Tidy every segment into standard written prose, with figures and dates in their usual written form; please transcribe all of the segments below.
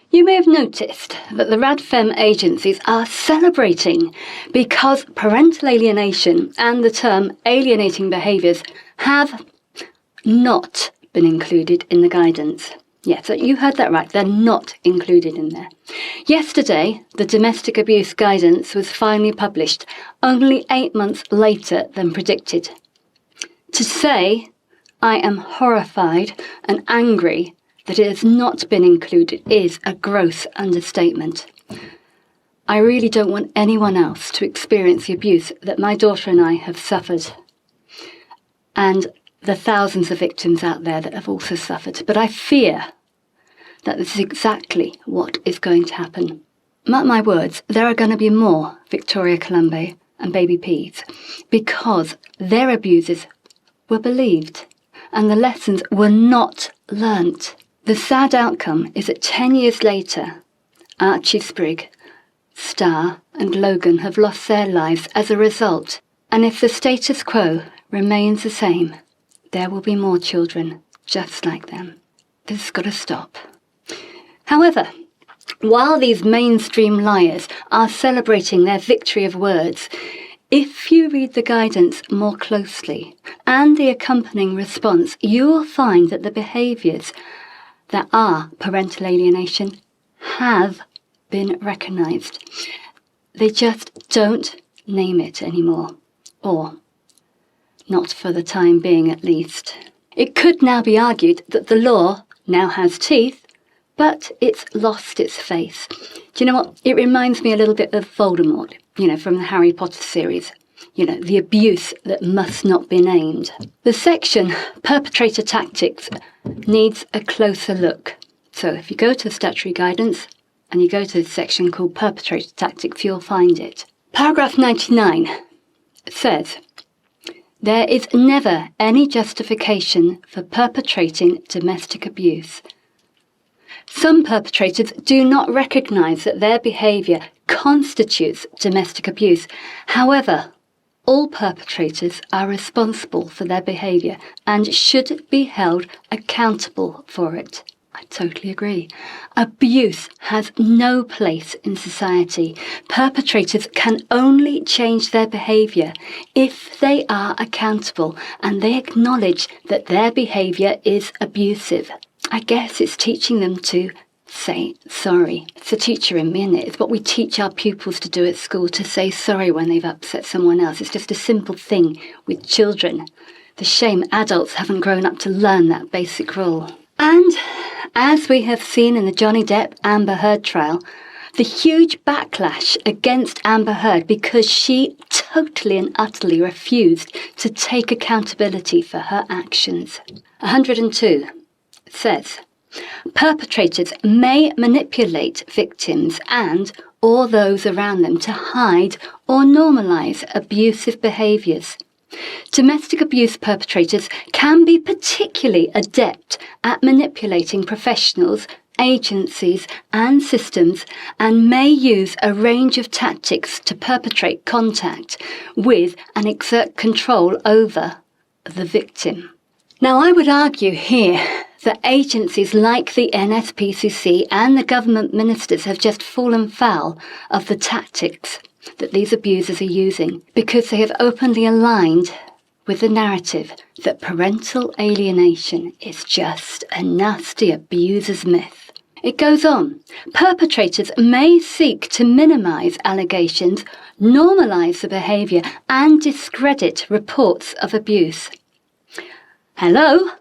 You may have noticed that the RADFEM agencies are celebrating because parental alienation and the term alienating behaviours have not been included in the guidance. Yes, you heard that right, they're not included in there. Yesterday, the domestic abuse guidance was finally published, only 8 months later than predicted. To say I am horrified and angry that it has not been included is a gross understatement. I really don't want anyone else to experience the abuse that my daughter and I have suffered, and the thousands of victims out there that have also suffered. But I fear that this is exactly what is going to happen. Mark my words, there are going to be more Victoria Colombo and baby P's because their abuses were believed and the lessons were not learnt. The sad outcome is that 10 years later, Archie Sprigg, Star and Logan have lost their lives as a result. And if the status quo remains the same, there will be more children just like them. This has got to stop. However, while these mainstream liars are celebrating their victory of words, if you read the guidance more closely and the accompanying response, you will find that the behaviours that are parental alienation have been recognised. They just don't name it anymore, or not for the time being at least. It could now be argued that the law now has teeth, but it's lost its face. Do you know what? It reminds me a little bit of Voldemort, from the Harry Potter series. The abuse that must not be named. The section, Perpetrator Tactics, needs a closer look. So if you go to Statutory Guidance and you go to the section called Perpetrator Tactics, you'll find it. Paragraph 99 says, there is never any justification for perpetrating domestic abuse. Some perpetrators do not recognise that their behaviour constitutes domestic abuse. However, all perpetrators are responsible for their behaviour and should be held accountable for it. I totally agree. Abuse has no place in society. Perpetrators can only change their behaviour if they are accountable and they acknowledge that their behaviour is abusive. I guess it's teaching them to say sorry. It's the teacher in me, isn't it? It's what we teach our pupils to do at school, to say sorry when they've upset someone else. It's just a simple thing with children. The shame adults haven't grown up to learn that basic rule. And as we have seen in the Johnny Depp Amber Heard trial, the huge backlash against Amber Heard because she totally and utterly refused to take accountability for her actions. 102 says, perpetrators may manipulate victims and or those around them to hide or normalise abusive behaviours. Domestic abuse perpetrators can be particularly adept at manipulating professionals, agencies and systems and may use a range of tactics to perpetrate contact with and exert control over the victim. Now, I would argue here that agencies like the NSPCC and the government ministers have just fallen foul of the tactics that these abusers are using because they have openly aligned with the narrative that parental alienation is just a nasty abuser's myth. It goes on. Perpetrators may seek to minimise allegations, normalise the behaviour and discredit reports of abuse. Hello?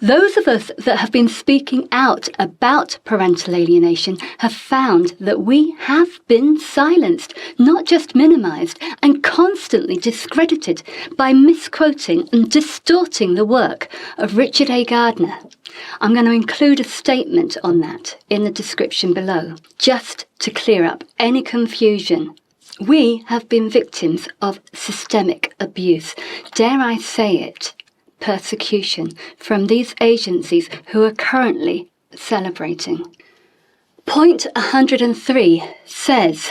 Those of us that have been speaking out about parental alienation have found that we have been silenced, not just minimised, and constantly discredited by misquoting and distorting the work of Richard A. Gardner. I'm going to include a statement on that in the description below, just to clear up any confusion. We have been victims of systemic abuse, dare I say it, persecution from these agencies who are currently celebrating. Point 103 says,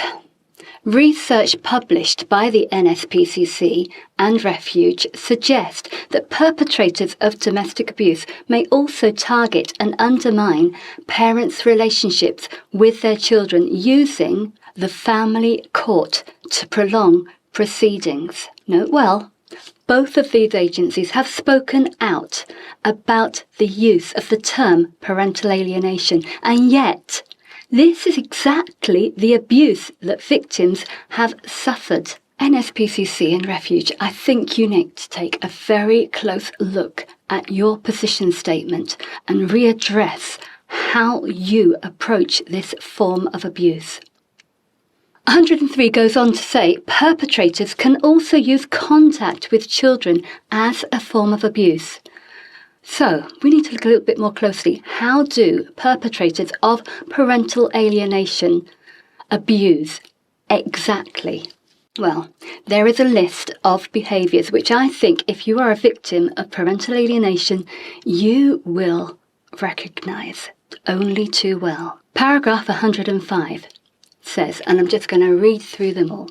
Research published by the NSPCC and Refuge suggest that perpetrators of domestic abuse may also target and undermine parents' relationships with their children using the family court to prolong proceedings. Note well, both of these agencies have spoken out about the use of the term parental alienation, and yet this is exactly the abuse that victims have suffered. NSPCC and Refuge, I think you need to take a very close look at your position statement and readdress how you approach this form of abuse. 103 goes on to say perpetrators can also use contact with children as a form of abuse. So, we need to look a little bit more closely. How do perpetrators of parental alienation abuse exactly? Well, there is a list of behaviours which I think if you are a victim of parental alienation, you will recognise only too well. Paragraph 105 says, and I'm just going to read through them all.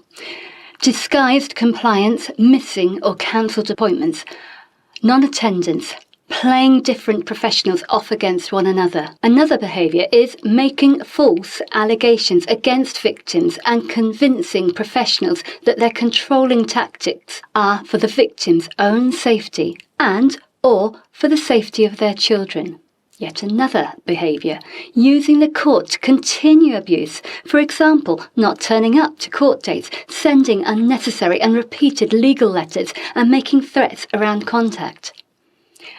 Disguised compliance, missing or cancelled appointments, non-attendance, playing different professionals off against one another. Another behaviour is making false allegations against victims and convincing professionals that their controlling tactics are for the victim's own safety and or for the safety of their children. Yet another behaviour, using the court to continue abuse. For example, not turning up to court dates, sending unnecessary and repeated legal letters and making threats around contact.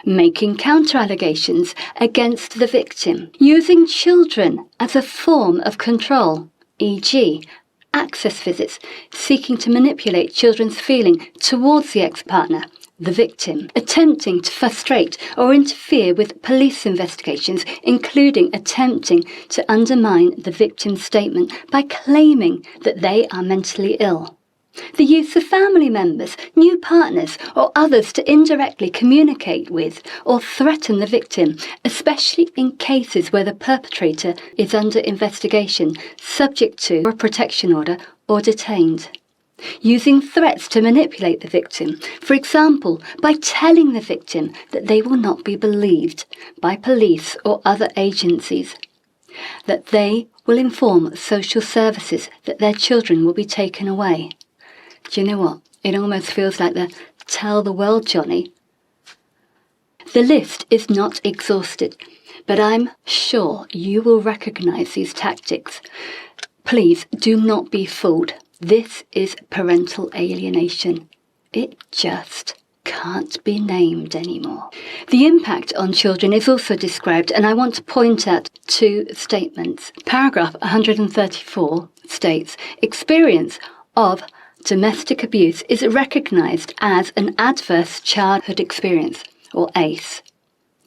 Making counter-allegations against the victim, using children as a form of control, e.g., access visits, seeking to manipulate children's feeling towards the ex-partner, the victim, attempting to frustrate or interfere with police investigations, including attempting to undermine the victim's statement by claiming that they are mentally ill. The use of family members, new partners, or others to indirectly communicate with or threaten the victim, especially in cases where the perpetrator is under investigation, subject to a protection order, or detained. Using threats to manipulate the victim, for example, by telling the victim that they will not be believed by police or other agencies, that they will inform social services that their children will be taken away. Do you know what? It almost feels like the tell the world Johnny. The list is not exhausted, but I'm sure you will recognise these tactics. Please do not be fooled. This is parental alienation. It just can't be named anymore. The impact on children is also described, and I want to point out two statements. Paragraph 134 states, experience of domestic abuse is recognised as an adverse childhood experience, or ACE.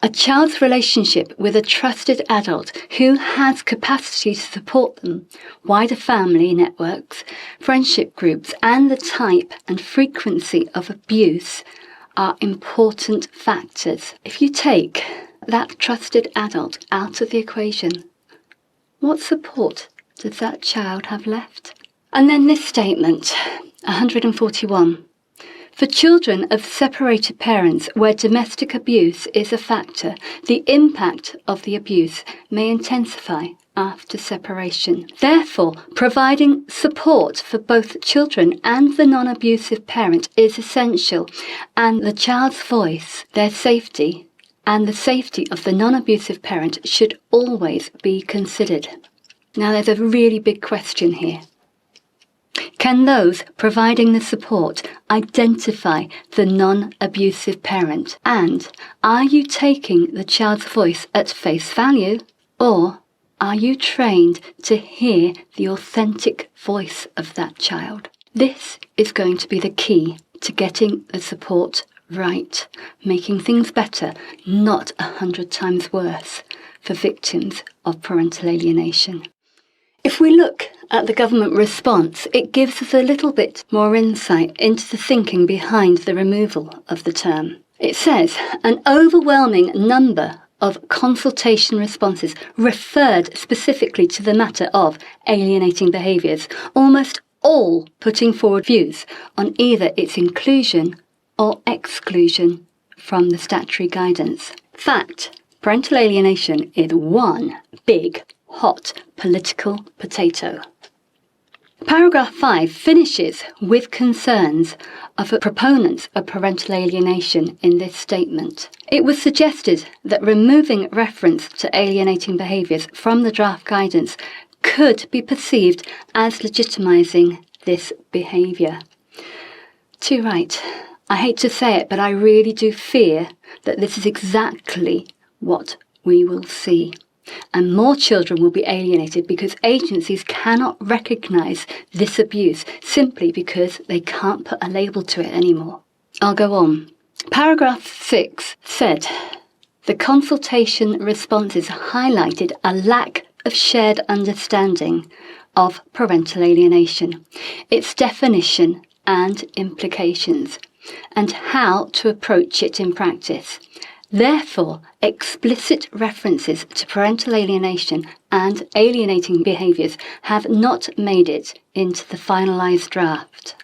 A child's relationship with a trusted adult who has capacity to support them, wider family networks, friendship groups, and the type and frequency of abuse are important factors. If you take that trusted adult out of the equation, what support does that child have left? And then this statement, 141. For children of separated parents where domestic abuse is a factor, the impact of the abuse may intensify after separation. Therefore, providing support for both children and the non-abusive parent is essential, and the child's voice, their safety, and the safety of the non-abusive parent should always be considered. Now, there's a really big question here. Can those providing the support identify the non-abusive parent? And are you taking the child's voice at face value, or are you trained to hear the authentic voice of that child? This is going to be the key to getting the support right, making things better, not 100 times worse for victims of parental alienation. If we look at the government response, it gives us a little bit more insight into the thinking behind the removal of the term. It says, an overwhelming number of consultation responses referred specifically to the matter of alienating behaviours. Almost all putting forward views on either its inclusion or exclusion from the statutory guidance. Fact: parental alienation is one big, hot political potato. Paragraph 5 finishes with concerns of the proponents of parental alienation in this statement. It was suggested that removing reference to alienating behaviours from the draft guidance could be perceived as legitimising this behaviour. Too right. I hate to say it, but I really do fear that this is exactly what we will see. And more children will be alienated because agencies cannot recognise this abuse simply because they can't put a label to it anymore. I'll go on. Paragraph 6 said, the consultation responses highlighted a lack of shared understanding of parental alienation, its definition and implications, and how to approach it in practice. Therefore, explicit references to parental alienation and alienating behaviours have not made it into the finalised draft.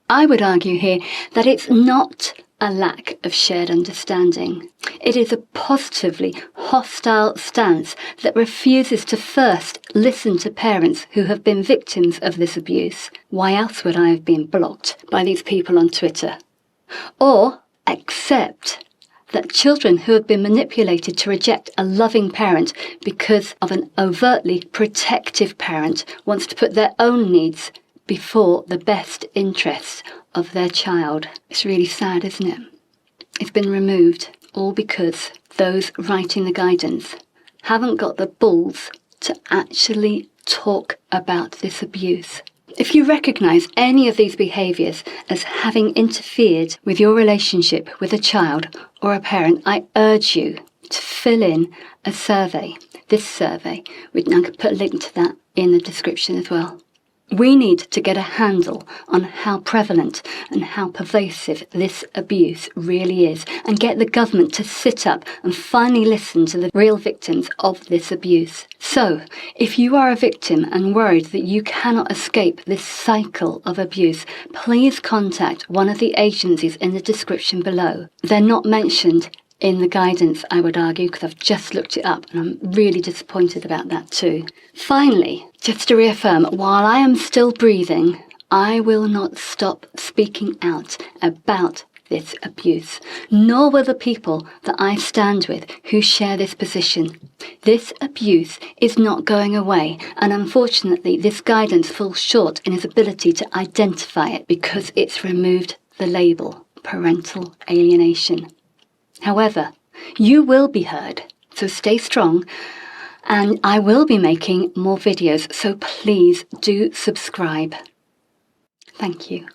I would argue here that it's not a lack of shared understanding. It is a positively hostile stance that refuses to first listen to parents who have been victims of this abuse. Why else would I have been blocked by these people on Twitter? Or accept that children who have been manipulated to reject a loving parent because of an overtly protective parent wants to put their own needs before the best interests of their child. It's really sad, isn't it? It's been removed, all because those writing the guidance haven't got the balls to actually talk about this abuse. If you recognise any of these behaviours as having interfered with your relationship with a child or a parent, I urge you to fill in a survey. This survey, I can put a link to that in the description as well. We need to get a handle on how prevalent and how pervasive this abuse really is and get the government to sit up and finally listen to the real victims of this abuse. So, if you are a victim and worried that you cannot escape this cycle of abuse, please contact one of the agencies in the description below. They're not mentioned in the guidance, I would argue, because I've just looked it up and I'm really disappointed about that too. Finally, just to reaffirm, while I am still breathing, I will not stop speaking out about this abuse, nor will the people that I stand with who share this position. This abuse is not going away, and unfortunately this guidance falls short in its ability to identify it because it's removed the label parental alienation. However, you will be heard, so stay strong, and I will be making more videos, so please do subscribe. Thank you.